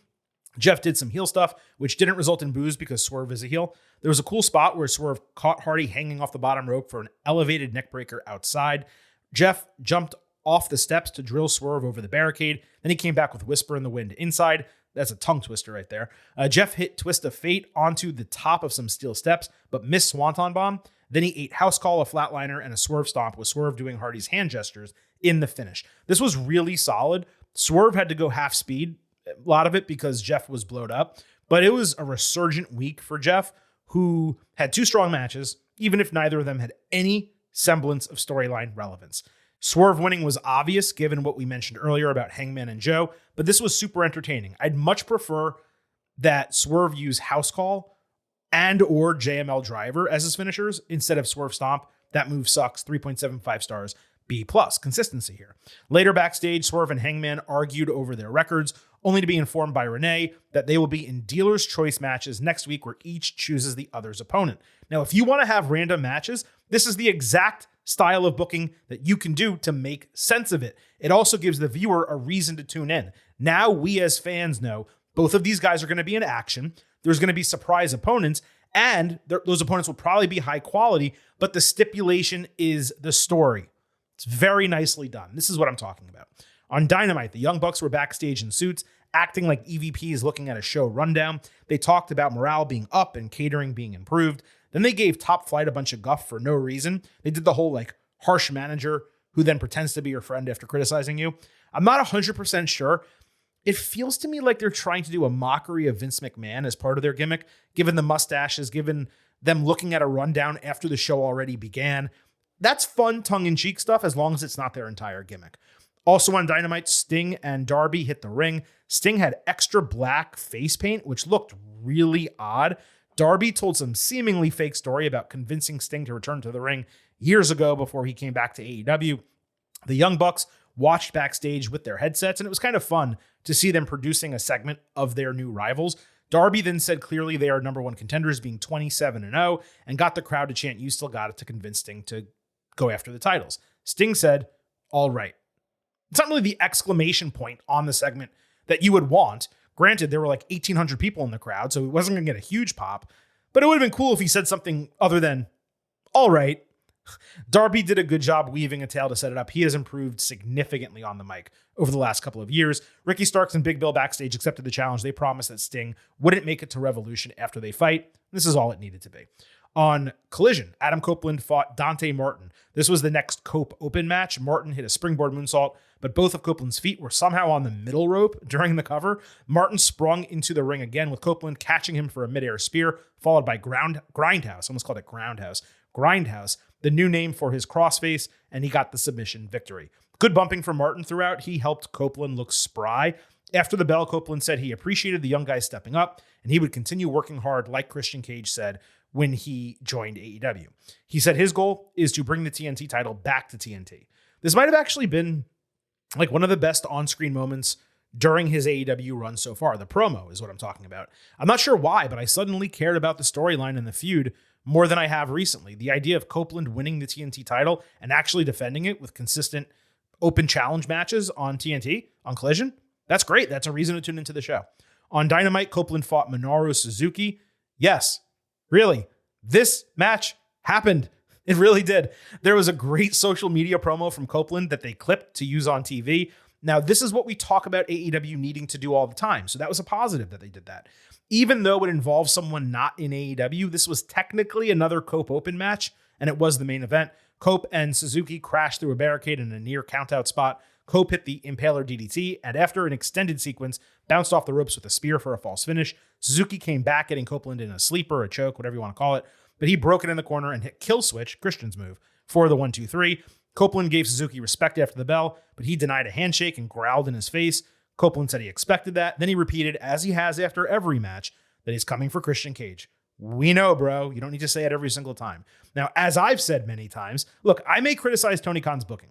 Jeff did some heel stuff, which didn't result in boos because Swerve is a heel. There was a cool spot where Swerve caught Hardy hanging off the bottom rope for an elevated neckbreaker outside. Jeff jumped off the steps to drill Swerve over the barricade. Then he came back with Whisper in the Wind inside. That's a tongue twister right there. Jeff hit Twist of Fate onto the top of some steel steps, but missed Swanton Bomb. Then he ate House Call, a flatliner, and a Swerve Stomp with Swerve doing Hardy's hand gestures in the finish. This was really solid. Swerve had to go half speed, a lot of it because Jeff was blowed up, but it was a resurgent week for Jeff, who had two strong matches, even if neither of them had any semblance of storyline relevance. Swerve winning was obvious given what we mentioned earlier about Hangman and Joe, but this was super entertaining. I'd much prefer that Swerve use House Call and or JML Driver as his finishers instead of Swerve Stomp. That move sucks. 3.75 stars B+. Consistency here. Later backstage, Swerve and Hangman argued over their records, only to be informed by Renee that they will be in dealer's choice matches next week where each chooses the other's opponent. Now, if you want to have random matches, this is the exact style of booking that you can do to make sense of it. It also gives the viewer a reason to tune in. Now we as fans know both of these guys are going to be in action. There's going to be surprise opponents, and those opponents will probably be high quality, but the stipulation is the story. It's very nicely done. This is what I'm talking about. On Dynamite, the Young Bucks were backstage in suits, acting like EVPs looking at a show rundown. They talked about morale being up and catering being improved. Then they gave Top Flight a bunch of guff for no reason. They did the whole harsh manager who then pretends to be your friend after criticizing you. I'm not 100% sure. It feels to me like they're trying to do a mockery of Vince McMahon as part of their gimmick, given the mustaches, given them looking at a rundown after the show already began. That's fun tongue-in-cheek stuff as long as it's not their entire gimmick. Also on Dynamite, Sting and Darby hit the ring. Sting had extra black face paint, which looked really odd. Darby told some seemingly fake story about convincing Sting to return to the ring years ago before he came back to AEW. The Young Bucks watched backstage with their headsets, and it was kind of fun to see them producing a segment of their new rivals. Darby then said clearly they are number one contenders, being 27-0, and got the crowd to chant, "You still got it," to convince Sting to go after the titles. Sting said, "All right." It's not really the exclamation point on the segment that you would want. Granted, there were 1,800 people in the crowd, so he wasn't going to get a huge pop, but it would have been cool if he said something other than, "All right." Darby did a good job weaving a tale to set it up. He has improved significantly on the mic over the last couple of years. Ricky Starks and Big Bill backstage accepted the challenge. They promised that Sting wouldn't make it to Revolution after they fight. This is all it needed to be. On Collision, Adam Copeland fought Dante Martin. This was the next Cope Open match. Martin hit a springboard moonsault, but both of Copeland's feet were somehow on the middle rope during the cover. Martin sprung into the ring again with Copeland catching him for a midair spear, followed by Grindhouse. Almost called it Groundhouse. Grindhouse, the new name for his crossface, and he got the submission victory. Good bumping for Martin throughout. He helped Copeland look spry. After the bell, Copeland said he appreciated the young guys stepping up, and he would continue working hard, like Christian Cage said when he joined AEW. He said his goal is to bring the TNT title back to TNT. This might have actually been one of the best on-screen moments during his AEW run so far. The promo is what I'm talking about. I'm not sure why, but I suddenly cared about the storyline and the feud more than I have recently. The idea of Copeland winning the TNT title and actually defending it with consistent open challenge matches on TNT, on Collision, that's great. That's a reason to tune into the show. On Dynamite, Copeland fought Minoru Suzuki. Yes, really, this match happened. It really did. There was a great social media promo from Copeland that they clipped to use on TV. Now, this is what we talk about AEW needing to do all the time. So that was a positive that they did that. Even though it involves someone not in AEW, this was technically another Cope Open match, and it was the main event. Cope and Suzuki crashed through a barricade in a near countout spot. Cope hit the Impaler DDT, and after an extended sequence, bounced off the ropes with a spear for a false finish. Suzuki came back, getting Copeland in a sleeper, a choke, whatever you want to call it, but he broke it in the corner and hit Kill Switch, Christian's move, for the 1-2-3. Copeland gave Suzuki respect after the bell, but he denied a handshake and growled in his face. Copeland said he expected that. Then he repeated, as he has after every match, that he's coming for Christian Cage. We know, bro. You don't need to say it every single time. Now, as I've said many times, look, I may criticize Tony Khan's booking,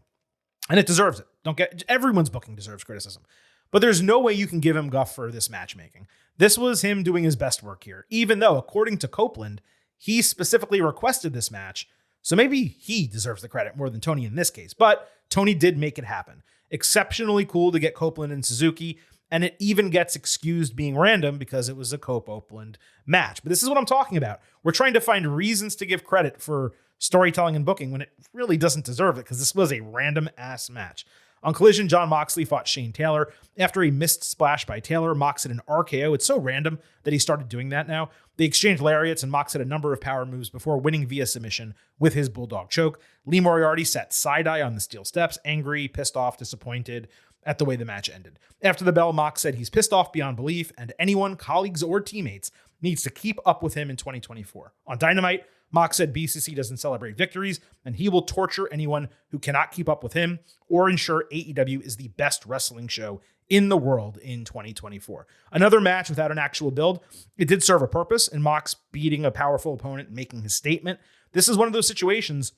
and it deserves it. Everyone's booking deserves criticism. But there's no way you can give him guff for this matchmaking. This was him doing his best work here, even though, according to Copeland, he specifically requested this match. So maybe he deserves the credit more than Tony in this case. But Tony did make it happen. Exceptionally cool to get Copeland and Suzuki, and it even gets excused being random because it was a Copeland match. But this is what I'm talking about. We're trying to find reasons to give credit for storytelling and booking when it really doesn't deserve it, because this was a random-ass match. On Collision, Jon Moxley fought Shane Taylor. After a missed splash by Taylor, Mox hit an RKO. It's so random that he started doing that now. They exchanged lariats, and Mox hit a number of power moves before winning via submission with his Bulldog choke. Lee Moriarty sat side-eye on the steel steps, angry, pissed off, disappointed at the way the match ended. After the bell, Mox said he's pissed off beyond belief, and anyone, colleagues or teammates, needs to keep up with him in 2024. On Dynamite, Mox said BCC doesn't celebrate victories, and he will torture anyone who cannot keep up with him or ensure AEW is the best wrestling show in the world in 2024. Another match without an actual build. It did serve a purpose, and Mox beating a powerful opponent and making his statement. This is one of those situations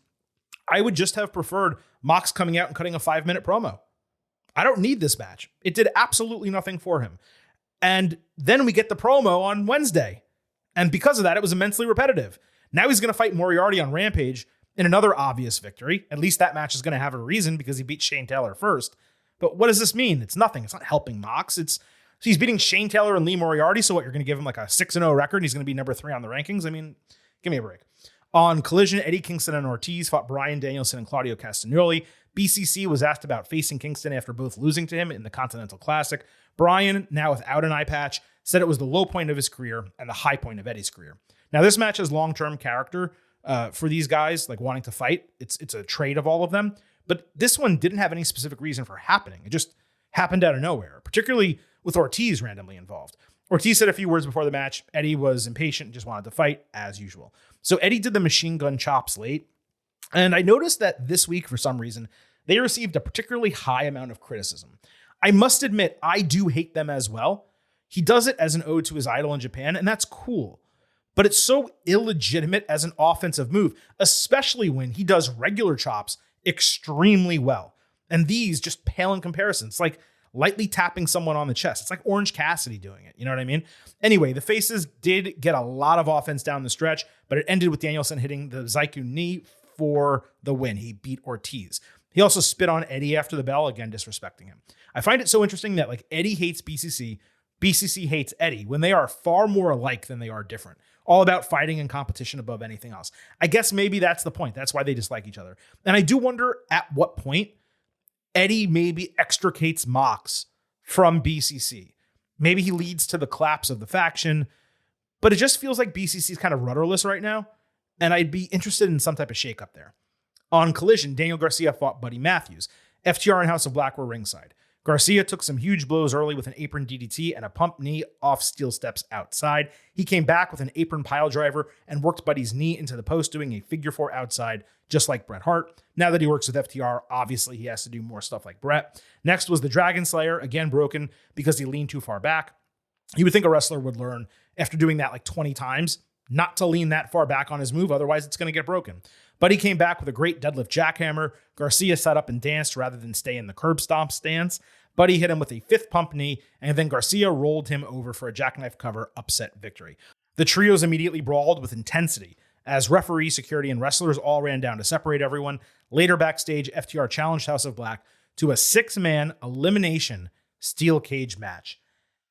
I would just have preferred Mox coming out and cutting a 5-minute promo. I don't need this match. It did absolutely nothing for him. And then we get the promo on Wednesday. And because of that, it was immensely repetitive. Now he's going to fight Moriarty on Rampage in another obvious victory. At least that match is going to have a reason because he beat Shane Taylor first. But what does this mean? It's nothing. It's not helping Mox. He's beating Shane Taylor and Lee Moriarty. So what, you're going to give him like a 6-0 record and he's going to be number 3 on the rankings? I mean, give me a break. On Collision, Eddie Kingston and Ortiz fought Bryan Danielson and Claudio Castagnoli. BCC was asked about facing Kingston after both losing to him in the Continental Classic. Bryan, now without an eye patch, said it was the low point of his career and the high point of Eddie's career. Now, this match has long-term character for these guys, like wanting to fight. It's a trade of all of them. But this one didn't have any specific reason for happening. It just happened out of nowhere, particularly with Ortiz randomly involved. Ortiz said a few words before the match. Eddie was impatient and just wanted to fight as usual. So Eddie did the machine gun chops late. And I noticed that this week, for some reason, they received a particularly high amount of criticism. I must admit, I do hate them as well. He does it as an ode to his idol in Japan, and that's cool. But it's so illegitimate as an offensive move, especially when he does regular chops extremely well. And these just pale in comparison. It's like lightly tapping someone on the chest. It's like Orange Cassidy doing it. You know what I mean? Anyway, the Faces did get a lot of offense down the stretch, but it ended with Danielson hitting the Zaiku knee for the win. He beat Ortiz. He also spit on Eddie after the bell, again, disrespecting him. I find it so interesting that like Eddie hates BCC, BCC hates Eddie, when they are far more alike than they are different. All about fighting and competition above anything else. I guess maybe that's the point. That's why they dislike each other. And I do wonder at what point Eddie maybe extricates Mox from BCC. Maybe he leads to the collapse of the faction, but it just feels like BCC is kind of rudderless right now, and I'd be interested in some type of shakeup there. On Collision, Daniel Garcia fought Buddy Matthews. FTR and House of Black were ringside. Garcia took some huge blows early with an apron DDT and a pump knee off steel steps outside. He came back with an apron pile driver and worked Buddy's knee into the post, doing a figure 4 outside, just like Bret Hart. Now that he works with FTR, obviously he has to do more stuff like Bret. Next was the Dragon Slayer, again broken because he leaned too far back. You would think a wrestler would learn after doing that like 20 times not to lean that far back on his move, otherwise it's going to get broken. But he came back with a great deadlift jackhammer. Garcia sat up and danced rather than stay in the curb stomp stance. Buddy hit him with a 5th pump knee, and then Garcia rolled him over for a jackknife cover upset victory. The trios immediately brawled with intensity as referee, security, and wrestlers all ran down to separate everyone. Later backstage, FTR challenged House of Black to a 6-man elimination steel cage match.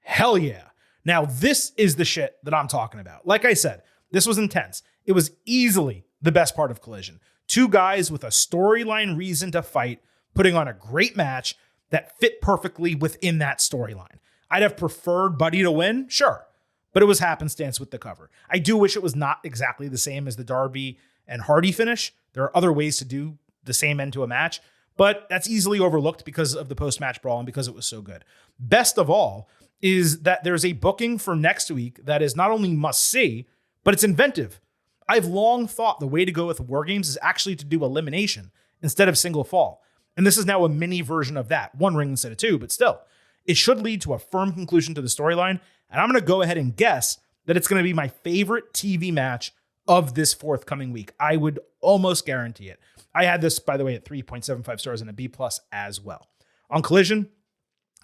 Hell yeah. Now, this is the shit that I'm talking about. Like I said, this was intense. It was easily the best part of Collision. 2 guys with a storyline reason to fight, putting on a great match that fit perfectly within that storyline. I'd have preferred Buddy to win, sure, but it was happenstance with the cover. I do wish it was not exactly the same as the Darby and Hardy finish. There are other ways to do the same end to a match, But that's easily overlooked because of the post-match brawl and because it was so good. Best of all is that there's a booking for next week that is not only must-see, but it's inventive. I've long thought the way to go with War Games is actually to do elimination instead of single fall. And this is now a mini version of that. 1 ring instead of 2, but still. It should lead to a firm conclusion to the storyline. And I'm going to go ahead and guess that it's going to be my favorite TV match of this forthcoming week. I would almost guarantee it. I had this, by the way, at 3.75 stars and a B+ as well. On Collision,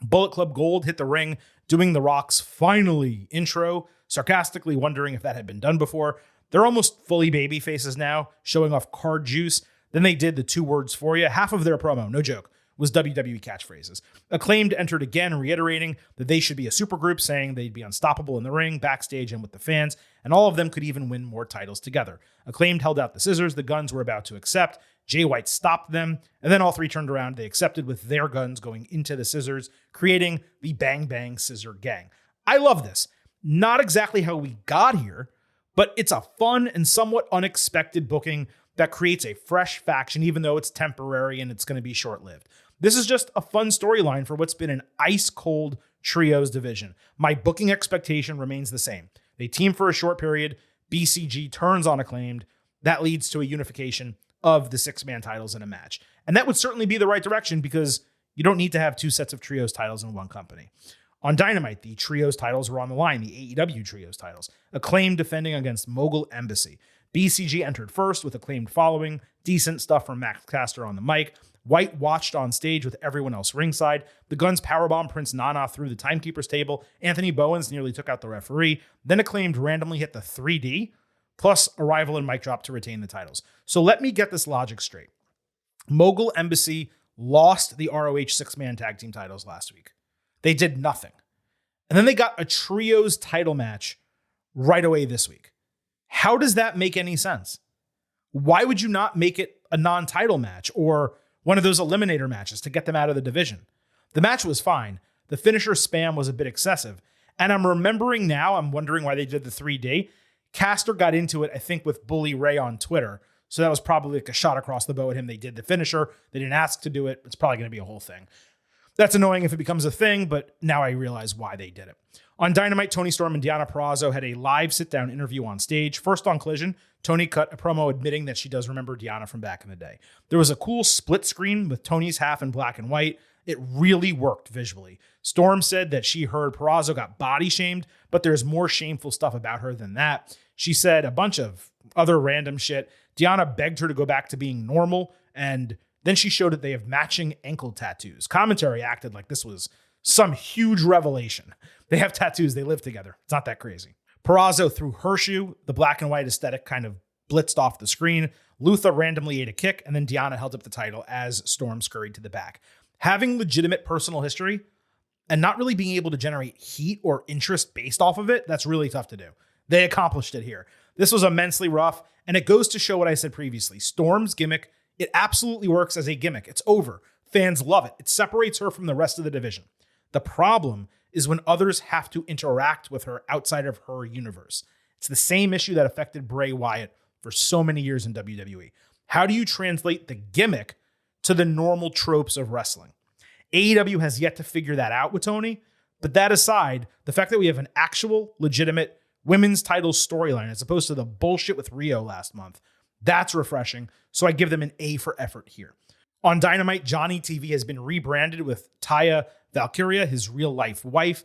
Bullet Club Gold hit the ring, doing The Rock's finally intro, sarcastically wondering if that had been done before. They're almost fully baby faces now, showing off card juice. Then they did the 2 words for you. Half of their promo, no joke, was WWE catchphrases. Acclaimed entered again, reiterating that they should be a supergroup, saying they'd be unstoppable in the ring, backstage, and with the fans, and all of them could even win more titles together. Acclaimed held out the scissors the Guns were about to accept. Jay White stopped them, and then all 3 turned around. They accepted with their guns going into the scissors, creating the Bang Bang Scissor Gang. I love this. Not exactly how we got here, but it's a fun and somewhat unexpected booking that creates a fresh faction, even though it's temporary and it's going to be short-lived. This is just a fun storyline for what's been an ice-cold trios division. My booking expectation remains the same. They team for a short period. BCG turns on Acclaimed. That leads to a unification of the 6-man titles in a match. And that would certainly be the right direction because you don't need to have 2 sets of trios titles in one company. On Dynamite, the trios titles were on the line, the AEW trios titles. Acclaimed defending against Mogul Embassy. BCG entered first with Acclaimed following. Decent stuff from Max Caster on the mic. White watched on stage with everyone else ringside. The Guns powerbomb Prince Nana through the timekeeper's table. Anthony Bowens nearly took out the referee. Then Acclaimed randomly hit the 3D, plus Arrival and mic drop to retain the titles. So let me get this logic straight. Mogul Embassy lost the ROH 6-man tag team titles last week. They did nothing. And then they got a trios title match right away this week. How does that make any sense? Why would you not make it a non-title match or one of those eliminator matches to get them out of the division? The match was fine. The finisher spam was a bit excessive. And I'm remembering now, I'm wondering why they did the 3D. Caster got into it, I think, with Bully Ray on Twitter. So that was probably like a shot across the bow at him. They did the finisher. They didn't ask to do it. It's probably going to be a whole thing. That's annoying if it becomes a thing, but now I realize why they did it. On Dynamite, Toni Storm and Deonna Purrazzo had a live sit-down interview on stage. First on Collision, Toni cut a promo admitting that she does remember Deonna from back in the day. There was a cool split screen with Toni's half in black and white. It really worked visually. Storm said that she heard Purrazzo got body shamed, but there's more shameful stuff about her than that. She said a bunch of other random shit. Deonna begged her to go back to being normal, and then she showed that they have matching ankle tattoos. Commentary acted like this was some huge revelation. They have tattoos. They live together. It's not that crazy. Purrazzo threw her shoe. The black and white aesthetic kind of blitzed off the screen. Luther randomly ate a kick, and then Deonna held up the title as Storm scurried to the back. Having legitimate personal history and not really being able to generate heat or interest based off of it, that's really tough to do. They accomplished it here. This was immensely rough, and it goes to show what I said previously. Storm's gimmick, it absolutely works as a gimmick. It's over. Fans love it. It separates her from the rest of the division. The problem is when others have to interact with her outside of her universe. It's the same issue that affected Bray Wyatt for so many years in WWE. How do you translate the gimmick to the normal tropes of wrestling? AEW has yet to figure that out with Toni, but that aside, the fact that we have an actual, legitimate women's title storyline as opposed to the bullshit with Rio last month, that's refreshing, so I give them an A for effort here. On Dynamite, Johnny TV has been rebranded with Taya Valkyria, his real-life wife.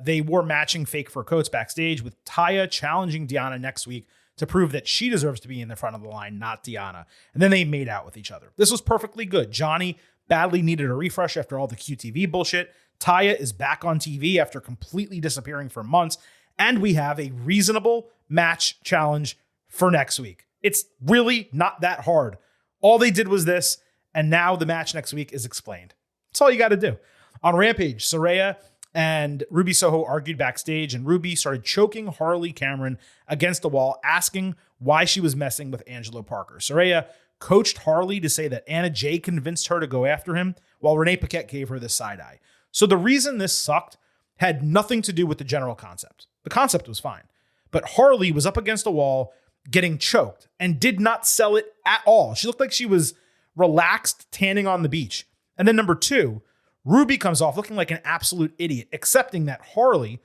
They wore matching fake fur coats backstage, with Taya challenging Deonna next week to prove that she deserves to be in the front of the line, not Deonna. And then they made out with each other. This was perfectly good. Johnny badly needed a refresh after all the QTV bullshit. Taya is back on TV after completely disappearing for months. And we have a reasonable match challenge for next week. It's really not that hard. All they did was this, and now the match next week is explained. That's all you got to do. On Rampage, Saraya and Ruby Soho argued backstage, and Ruby started choking Harley Cameron against the wall, asking why she was messing with Angelo Parker. Saraya coached Harley to say that Anna Jay convinced her to go after him, while Renee Paquette gave her the side eye. So the reason this sucked had nothing to do with the general concept. The concept was fine. But Harley was up against a wall, getting choked, and did not sell it at all. She looked like she was relaxed, tanning on the beach. And then number 2, Ruby comes off looking like an absolute idiot, accepting that Harley,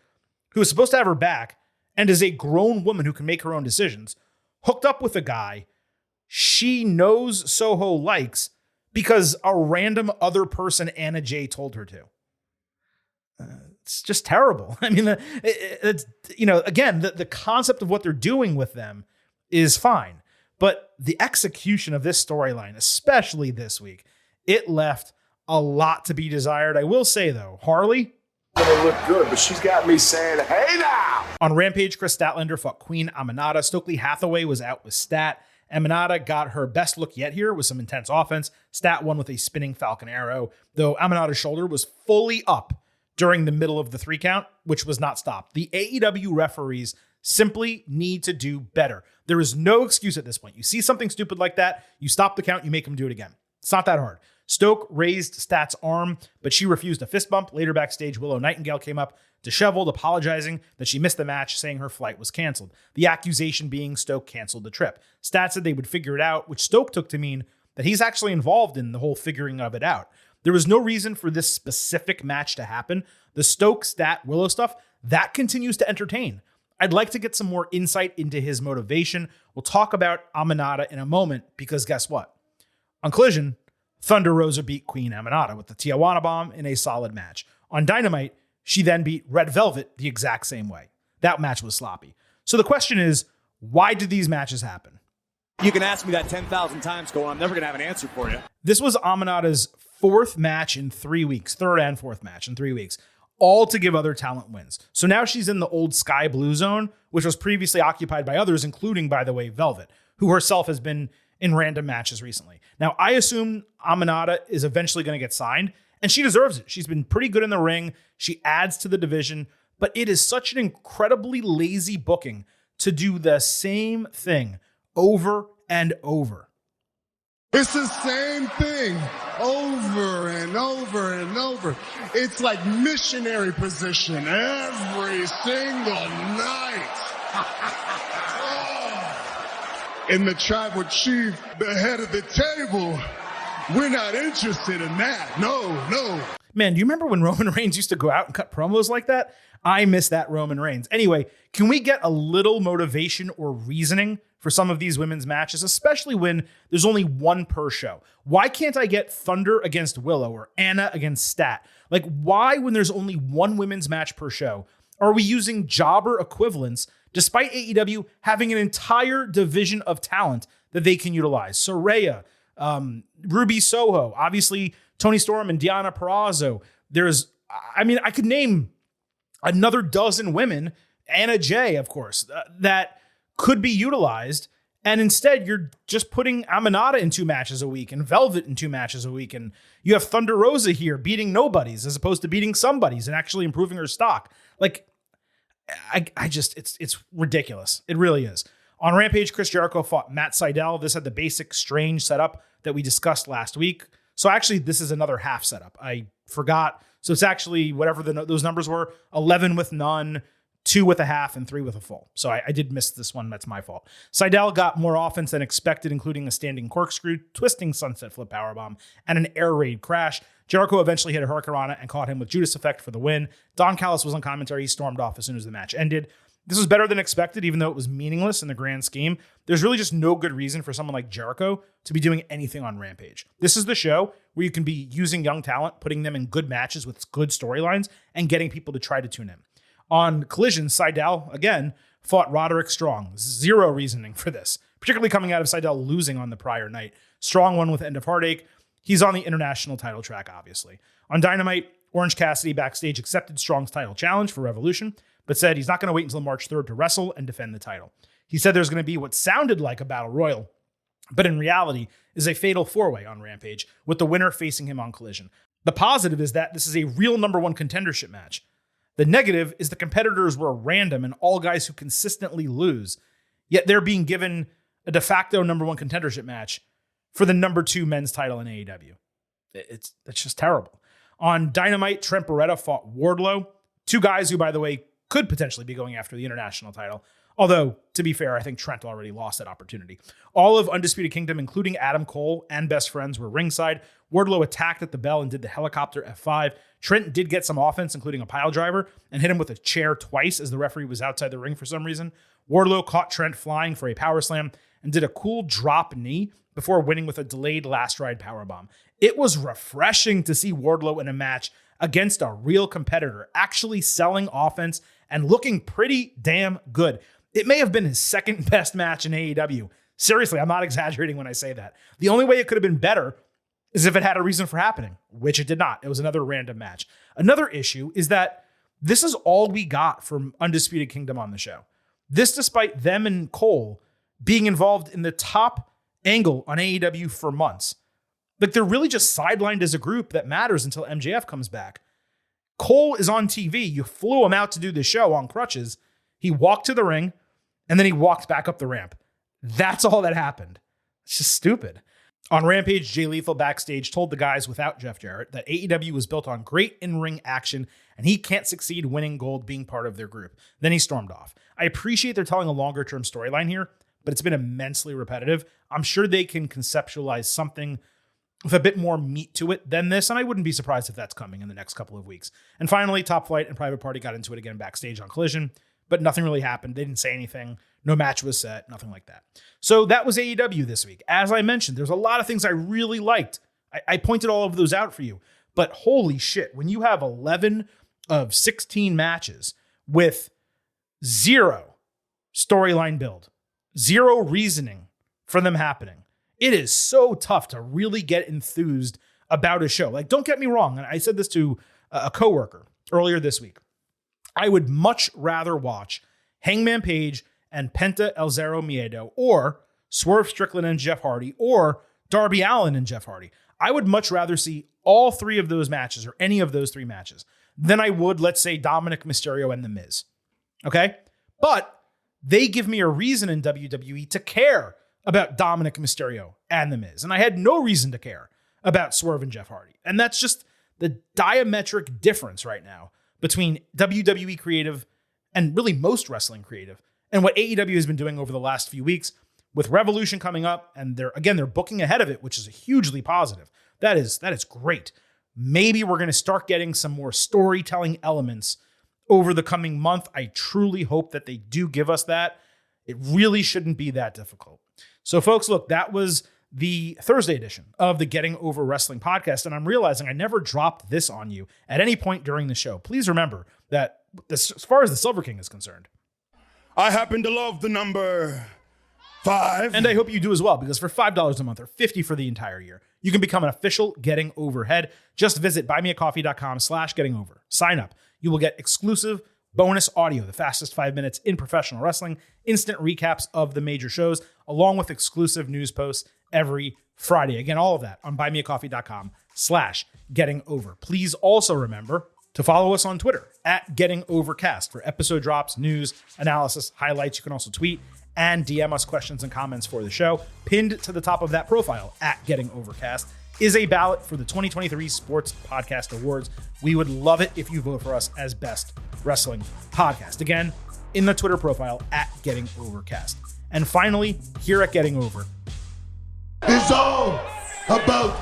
who is supposed to have her back and is a grown woman who can make her own decisions, hooked up with a guy she knows Soho likes because a random other person Anna Jay told her to. It's just terrible. I mean, it's, again, the concept of what they're doing with them is fine. But the execution of this storyline, especially this week, it left a lot to be desired. I will say, though, Harley, gonna look good, but she's got me saying, hey now! On Rampage, Chris Statlander fought Queen Aminata. Stokely Hathaway was out with Stat. Aminata got her best look yet here with some intense offense. Stat won with a spinning Falcon Arrow, though Aminata's shoulder was fully up during the middle of the 3 count, which was not stopped. The AEW referees simply need to do better. There is no excuse at this point. You see something stupid like that, you stop the count, you make them do it again. It's not that hard. Stoke raised Stat's arm, but she refused a fist bump. Later backstage, Willow Nightingale came up disheveled, apologizing that she missed the match, saying her flight was canceled. The accusation being Stoke canceled the trip. Stat said they would figure it out, which Stoke took to mean that he's actually involved in the whole figuring of it out. There was no reason for this specific match to happen. The Stoke, Stat, Willow stuff, that continues to entertain. I'd like to get some more insight into his motivation. We'll talk about Aminata in a moment, because guess what? On Collision, Thunder Rosa beat Queen Aminata with the Tijuana Bomb in a solid match. On Dynamite, she then beat Red Velvet the exact same way. That match was sloppy. So the question is, why did these matches happen? You can ask me that 10,000 times, Cole. I'm never going to have an answer for you. This was Aminata's 4th match in 3 weeks, 3rd and 4th match in 3 weeks, all to give other talent wins. So now she's in the old Sky Blue zone, which was previously occupied by others, including, by the way, Velvet, who herself has been in random matches recently. Now, I assume Aminata is eventually going to get signed, and she deserves it. She's been pretty good in the ring. She adds to the division, but it is such an incredibly lazy booking to do the same thing over and over. It's the same thing over and over and over. It's like missionary position every single night. And the tribal chief, the head of the table, we're not interested in that. No. Man, do you remember when Roman Reigns used to go out and cut promos like that? I miss that Roman Reigns. Anyway, can we get a little motivation or reasoning for some of these women's matches, especially when there's only one per show? Why can't I get Thunder against Willow or Anna against Stat? Like, why, when there's only one women's match per show, are we using jobber equivalents despite AEW having an entire division of talent that they can utilize? Soraya, Ruby Soho, obviously Toni Storm and Deonna Purrazzo. I could name another dozen women, Anna Jay, of course, that could be utilized. And instead, you're just putting Aminata in 2 matches a week and Velvet in 2 matches a week. And you have Thunder Rosa here beating nobodies as opposed to beating somebodies and actually improving her stock. Like, it's ridiculous. It really is. On Rampage, Chris Jericho fought Matt Sydal. This had the basic strange setup that we discussed last week. So actually, this is another half setup. I forgot. So it's actually whatever those numbers were, 11 with none, 2 with a half, and 3 with a full. So I did miss this one. That's my fault. Sydal got more offense than expected, including a standing corkscrew, twisting sunset flip powerbomb, and an air raid crash. Jericho eventually hit a Hurricanrana and caught him with Judas Effect for the win. Don Callis was on commentary. He stormed off as soon as the match ended. This was better than expected, even though it was meaningless in the grand scheme. There's really just no good reason for someone like Jericho to be doing anything on Rampage. This is the show where you can be using young talent, putting them in good matches with good storylines, and getting people to try to tune in. On Collision, Sydal, again, fought Roderick Strong. Zero reasoning for this, particularly coming out of Sydal losing on the prior night. Strong won with End of Heartache. He's on the international title track, obviously. On Dynamite, Orange Cassidy backstage accepted Strong's title challenge for Revolution, but said he's not going to wait until March 3rd to wrestle and defend the title. He said there's going to be what sounded like a battle royal, but in reality is a fatal 4-way on Rampage, with the winner facing him on Collision. The positive is that this is a real number 1 contendership match. The negative is the competitors were random and all guys who consistently lose, yet they're being given a de facto number 1 contendership match for the number 2 men's title in AEW. It's just terrible. On Dynamite, Trent Beretta fought Wardlow, 2 guys who, by the way, could potentially be going after the international title. Although, to be fair, I think Trent already lost that opportunity. All of Undisputed Kingdom, including Adam Cole and Best Friends, were ringside. Wardlow attacked at the bell and did the helicopter F5. Trent did get some offense, including a pile driver, and hit him with a chair twice as the referee was outside the ring for some reason. Wardlow caught Trent flying for a power slam and did a cool drop knee before winning with a delayed last ride powerbomb. It was refreshing to see Wardlow in a match against a real competitor, actually selling offense and looking pretty damn good. It may have been his second best match in AEW. Seriously, I'm not exaggerating when I say that. The only way it could have been better is if it had a reason for happening, which it did not. It was another random match. Another issue is that this is all we got from Undisputed Kingdom on the show. This despite them and Cole being involved in the top angle on AEW for months. Like, they're really just sidelined as a group that matters until MJF comes back. Cole is on TV. You flew him out to do the show on crutches. He walked to the ring, and then he walked back up the ramp. That's all that happened. It's just stupid. On Rampage, Jay Lethal backstage told the guys without Jeff Jarrett that AEW was built on great in-ring action, and he can't succeed winning gold being part of their group. Then he stormed off. I appreciate they're telling a longer-term storyline here, but it's been immensely repetitive. I'm sure they can conceptualize something with a bit more meat to it than this, and I wouldn't be surprised if that's coming in the next couple of weeks. And finally, Top Flight and Private Party got into it again backstage on Collision, but nothing really happened. They didn't say anything. No match was set, nothing like that. So that was AEW this week. As I mentioned, there's a lot of things I really liked. I pointed all of those out for you, but holy shit, when you have 11 of 16 matches with zero storyline build, zero reasoning for them happening, it is so tough to really get enthused about a show. Like, don't get me wrong. And I said this to a coworker earlier this week. I would much rather watch Hangman Page and Penta El Zero Miedo, or Swerve Strickland and Jeff Hardy, or Darby Allin and Jeff Hardy. I would much rather see all three of those matches, or any of those three matches, than I would, let's say, Dominic Mysterio and The Miz. Okay? But they give me a reason in WWE to care about Dominic Mysterio and The Miz. And I had no reason to care about Swerve and Jeff Hardy. And that's just the diametric difference right now between WWE creative and really most wrestling creative and what AEW has been doing over the last few weeks with Revolution coming up. And they're booking ahead of it, which is hugely positive. That is great. Maybe we're going to start getting some more storytelling elements over the coming month. I truly hope that they do give us that. It really shouldn't be that difficult. So folks, look, that was the Thursday edition of the Getting Over Wrestling podcast. And I'm realizing I never dropped this on you at any point during the show. Please remember that as far as the Silver King is concerned, I happen to love the number 5. and I hope you do as well, because for $5 a month or $50 for the entire year, you can become an official Getting Over head. Just visit buymeacoffee.com/gettingover. Sign up. You will get exclusive bonus audio, the fastest 5 minutes in professional wrestling, instant recaps of the major shows, along with exclusive news posts every Friday. Again, all of that on buymeacoffee.com/gettingover. Please also remember to follow us on Twitter @GettingOvercast for episode drops, news, analysis, highlights. You can also tweet and DM us questions and comments for the show. Pinned to the top of that profile @GettingOvercast is a ballot for the 2023 Sports Podcast Awards. We would love it if you vote for us as Best Wrestling Podcast. Again, in the Twitter profile @GettingOvercast. And finally, here at Getting Over, It's all about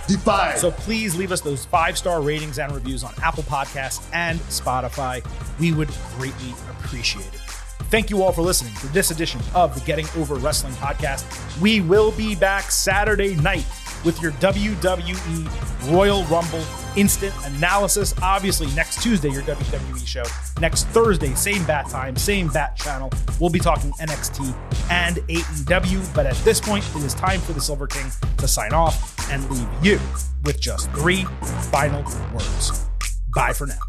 the 5. so please leave us those 5-star ratings and reviews on Apple Podcasts and Spotify. We would greatly appreciate it. Thank you all for listening to this edition of the Getting Over Wrestling podcast. We will be back Saturday night with your WWE Royal Rumble instant analysis. Obviously, next Tuesday, your WWE show. Next Thursday, same bat time, same bat channel. We'll be talking NXT and AEW. But at this point, it is time for the Silver King to sign off and leave you with just 3 final words. Bye for now.